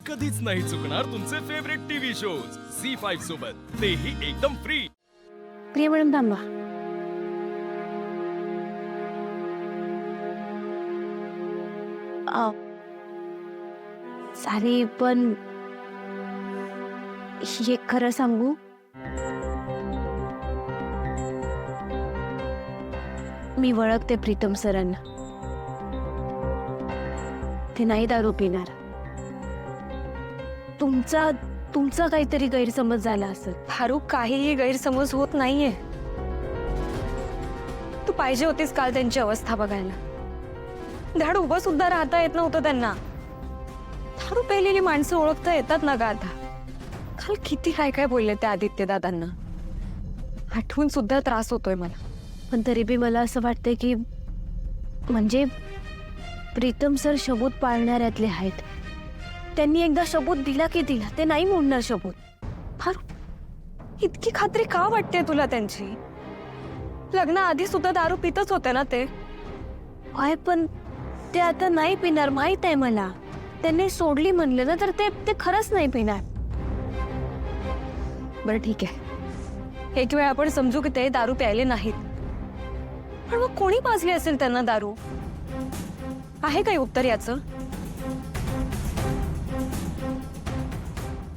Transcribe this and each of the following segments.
कधीच नाही चुकणार तुमचे फेवरेट टीव्ही शोज झी5 सोबत, तेही एकदम फ्री। प्रिया मॅडम थांबा। सारी पण हे खरं सांगू, मी ओळखते प्रीतम सरांना। ते नाही दारू पिणार। तुमचा काहीतरी गैरसमज झाला असेल। फारुख, काहीही गैरसमज होत नाहीये। तू पाहिजे होतीस काल त्यांची अवस्था बघायला। धड उभं सुद्धा राहता येत नव्हतं त्यांना। दारू प्यायलेली माणसं ओळखता येतात ना ग आता। काल किती काय काय बोलले त्या आदित्य दादांना, आठवून सुद्धा त्रास होतोय मला। पण तरी बी मला असं वाटतंय की म्हणजे प्रीतम सर शबूत पाळणाऱ्यातले आहेत। त्यांनी एकदा शबूत दिला की दिला, ते नाही मोडणार शबूत। फारुख, इतकी खात्री का वाटते तुला त्यांची? लग्नाआधी सुद्धा दारू पितच होते ना ते। काय पण ते आता नाही पिणार, माहित आहे मला। त्यांनी सोडली म्हणलं ना तर ते खरंच नाही पिणार। बरं ठीक आहे, एक वेळ आपण समजू की ते दारू प्यायले नाहीत, पण मग कोणी पाजली असेल त्यांना दारू? आहे काही उत्तर याचं?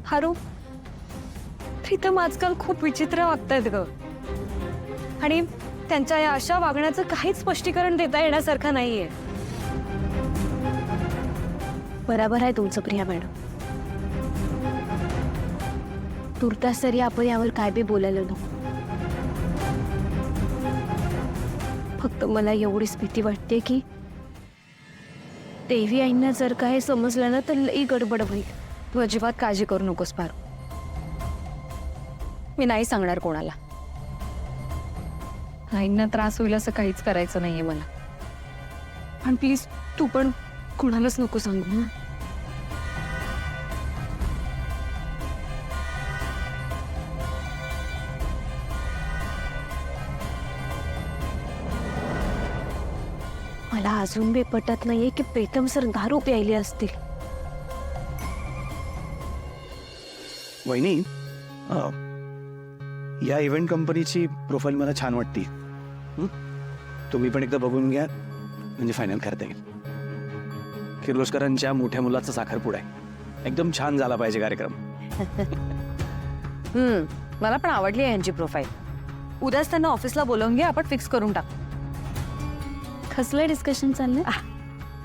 हारू, प्रीतम आजकाल खूप विचित्र वागतायत ग, आणि त्यांच्या या अशा वागण्याचं काहीच स्पष्टीकरण देता येण्यासारखं नाहीये। बरोबर आहे तुमचं प्रिया मॅडम। तुर्तास तरी आपण यावर काय बी बोलायला नको। फक्त मला एवढीच भीती वाटते की देवी आईंना जर काय समजलं ना तर लई गडबड होईल। तू अजिबात काळजी करू नकोस पारू, मी नाही सांगणार कोणाला। आईंना त्रास होईल असं काहीच करायचं नाहीये मला, पण प्लीज तू पण कोणालाच नको सांगू। मला अजून बी पटत नाहीये की प्रीतम सर दारू प्यायले असतील। वहिनी, या इव्हेंट कंपनीची प्रोफाईल मला छान वाटते। तुम्ही पण एकदा बघून घ्या, म्हणजे फायनल करता येईल। किर्लोस्करांच्या मोठ्या मुलाचा साखरपुडा आहे, एकदम छान झाला पाहिजे कार्यक्रम। मला पण आवडली आहे यांची प्रोफाईल। उद्याच त्यांना ऑफिसला बोलवून घे, आपण फिक्स करून टाकू। कसलं डिस्कशन चाललंय?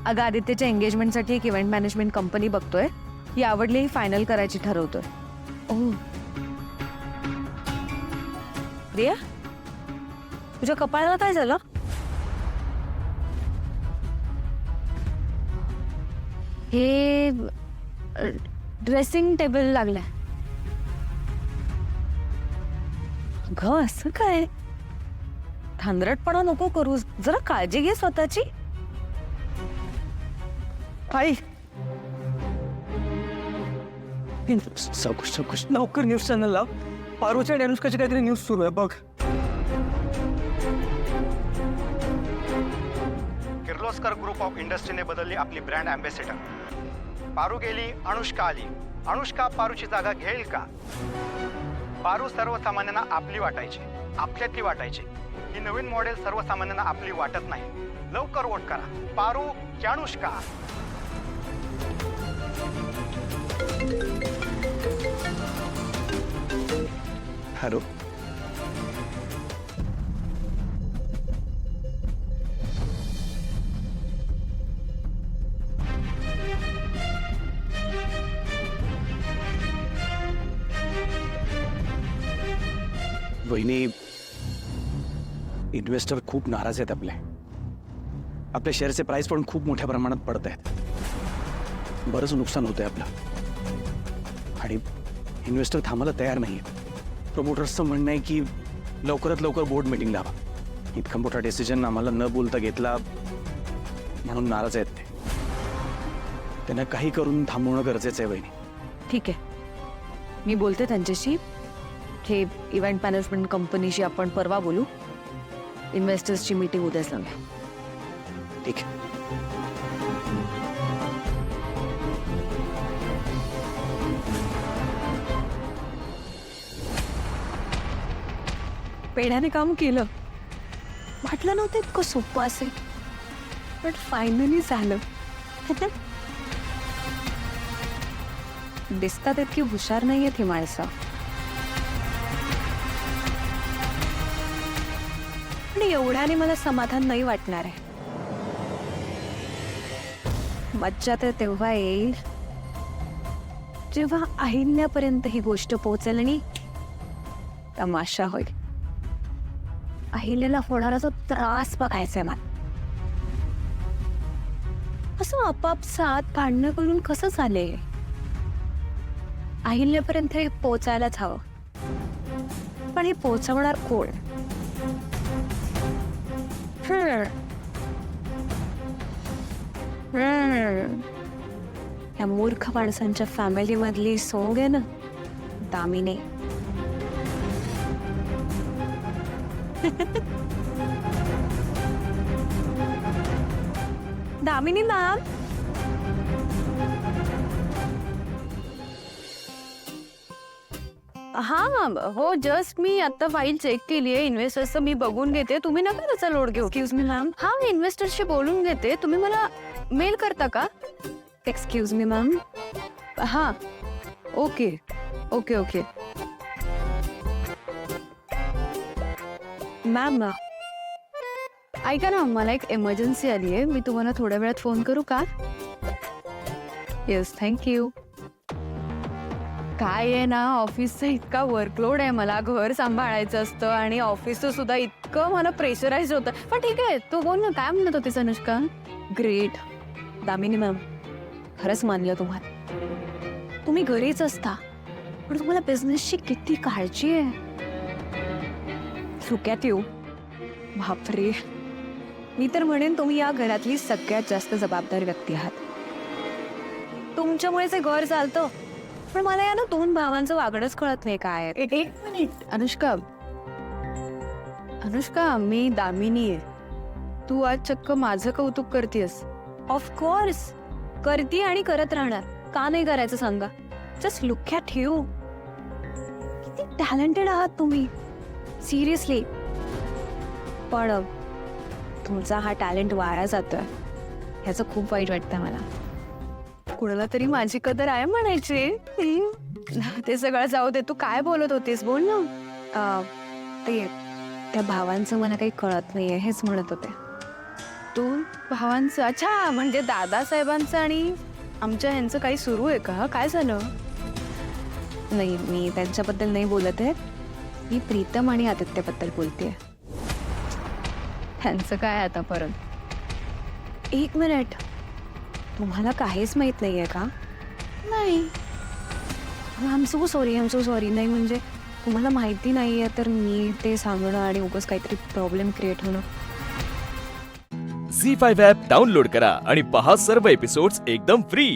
अगं, आदित्यच्या एंगेजमेंटसाठी एक इव्हेंट मॅनेजमेंट कंपनी बघतोय, ही आवडली ही फायनल करायची ठरवतोय। प्रिया, तुझ्या कपाळाला काय झालं? हे ड्रेसिंग टेबल लागलाय। ग, असं काय? धांदरटपणा नको करू, जरा काळजी घे स्वतःची। आई, सावकाश लवकर न्यूज चॅनल लाव। पारूच्या आणि अनुष्काची काहीतरी न्यूज सुरू आहे बघ। किर्लोस्कर ग्रुप ऑफ इंडस्ट्रीने बदलली आपली ब्रँड अँबॅसेडर। पारू गेली, अनुष्का आली। अनुष्का पारूची जागा घेईल का? पारू सर्वसामान्यांना आपली वाटायची, आपल्यातली वाटायची। ही नवीन मॉडेल सर्वसामान्यांना आपली वाटत नाही। लवकर वोट करा, पारू की अनुष्का। हॅलो, वहिनी, इन्व्हेस्टर खूप नाराज आहेत आपल्या शेअरचे प्राइस पण खूप मोठ्या प्रमाणात पडत आहेत। बरंच नुकसान होतंय आपलं, आणि इन्व्हेस्टर थांबायला तयार नाही आहेत। प्रमोटर्सचं म्हणणं आहे की लवकरात लवकर बोर्ड मीटिंग लावा। इतका मोठा डिसिजन आम्हाला न बोलता घेतला म्हणून नाराज आहेत ते। त्यांना काही करून थांबवणं गरजेचं आहे वहिनी। ठीक आहे, मी बोलते त्यांच्याशी। हे इव्हेंट मॅनेजमेंट कंपनीशी आपण परवा बोलू। इन्व्हेस्टर्सची मीटिंग उद्याच लावूया। ठीक आहे। पेढ्याने काम केलं. वाटलं नव्हतं इतकं सोपं असेल, पण फायनली झालं. दिसतात इतकी हुशार नाहीये ही माणसं, पण एवढ्याने मला समाधान नाही वाटणार आहे. मज्जा तर तेव्हा येईल जेव्हा अहिल्यापर्यंत ही गोष्ट पोहोचेल आणि तमाशा होईल. अहिल्याला होणारा जो त्रास बघायचाय मला. असं आपापसात भांडणं करून कसं चालेल? अहिल्यापर्यंत हे पोचायलाच हवं, पण हे पोचवणार कोण? या मूर्ख माणसांच्या फॅमिली मधली सोंग आहे ना दामिनी. दामिनी मॅम, हा हो, जस्ट मी आता फाईल चेक केली आहे. इन्व्हेस्टर्सचं मी बघून घेते, तुम्ही नका त्याचा लोड घेऊ. Excuse me ma'am. हा, मी इन्व्हेस्टर्सशी बोलून घेते. तुम्ही मला मेल करता का? Excuse me ma'am. हा, ओके ओके ओके. मॅम, ऐका ना, मला एक एमर्जन्सी आली आहे. मी तुम्हाला थोड्या वेळात फोन करू का? Yes, thank you. काय आहे ना, ऑफिसचा इतका वर्कलोड आहे, मला घर सांभाळायचं असतं आणि ऑफिसचं सुद्धा इतकं मला प्रेशराईज होतं. पण ठीक आहे, तू बोल ना, काय म्हणत होतीस अनुष्का? ग्रेट. दामिनी मॅम, खरंच मानलं तुम्हाला. तुम्ही घरीच असता, पण तुम्हाला बिझनेसची किती काळजी आहे. सुक्यात येऊ. बापरे, मी तर म्हणेन तुम्ही या घरातली सगळ्यात जास्त जबाबदार व्यक्ती आहात. तुमच्यामुळेच हे घर चालतं. पण मला या ना 2 भावांचं वागणंच कळत नाही काय आहे. एक मिनिट, अनुष्का. अनुष्का, मी दामिनी आहे. तू आज चक्क माझं कौतुक करतेस. ऑफकोर्स करते आणि करत राहणार. का नाही करायचं सांगा? Just look at you. किती टॅलेंटेड आहात तुम्ही, सिरियसली. पण तुमचा हा टॅलेंट वाया जातोय, ह्याचं खूप वाईट वाटतं मला. कुणाला तरी माझी कदर आहे म्हणायची. ते सगळं जाऊ दे, तू काय बोलत होतीस, बोल ना. ते त्या भावांचं मला काही कळत नाहीये हेच म्हणत होते. तू भावांचं? अच्छा, म्हणजे दादासाहेबांचं आणि आमच्या ह्यांचं काही सुरू आहे का? काय झालं? नाही, मी त्यांच्याबद्दल नाही बोलत आहे. मी प्रीतम आणि आदित्यबद्दल बोलते. ह्यांचं काय आता परत? 1 मिनिट, तुम्हाला काहीच माहित नाहीये का? नाही. I am so sorry. नाही म्हणजे तुम्हाला माहिती नाहीये तर मी ते सांगणं आणि उगाच काहीतरी प्रॉब्लेम क्रिएट होणं. झी5 ॲप डाउनलोड करा आणि पहा सर्व एपिसोड्स एकदम फ्री.